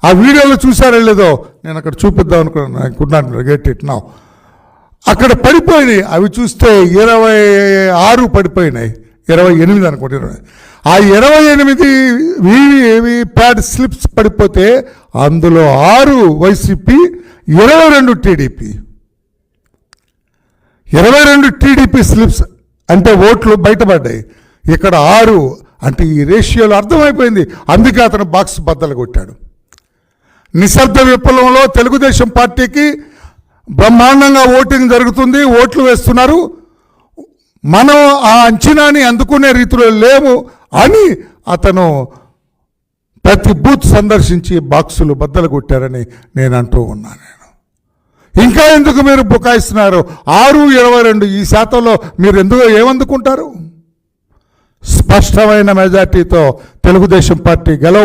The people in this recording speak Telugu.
ఆ వీడియోలో చూసారో లేదో, నేను అక్కడ చూపిద్దాం అనుకున్నాను. I could not get it now. అక్కడ పడిపోయినాయి. అవి చూస్తే 26 పడిపోయినాయి, 28 అనుకుంటున్నాను. ఆ 28 ప్యాడ్ స్లిప్స్ పడిపోతే అందులో 6 వైసీపీ, 22 టీడీపీ. 22 టీడీపీ స్లిప్స్ అంటే ఓట్లు బయటపడ్డాయి. ఇక్కడ 6 అంటే ఈ రేషియోలో అర్థమైపోయింది. అందుకే అతను బాక్స్ బద్దలు కొట్టాడు. నిశ్శబ్ద విప్లవంలో తెలుగుదేశం పార్టీకి బ్రహ్మాండంగా ఓటింగ్ జరుగుతుంది, ఓట్లు వేస్తున్నారు. మనం ఆ అంచనాని అందుకునే రీతిలో లేము అని అతను ప్రతి బూత్ సందర్శించి బాక్సులు బద్దలు కొట్టారని నేను అంటూ ఉన్నాను. ఇంకా ఎందుకు మీరు బుకాయిస్తున్నారు? 6-22 ఈ శాతంలో మీరు ఏమందుకుంటారు? స్పష్టమైన మెజార్టీతో తెలుగుదేశం పార్టీ గెలవ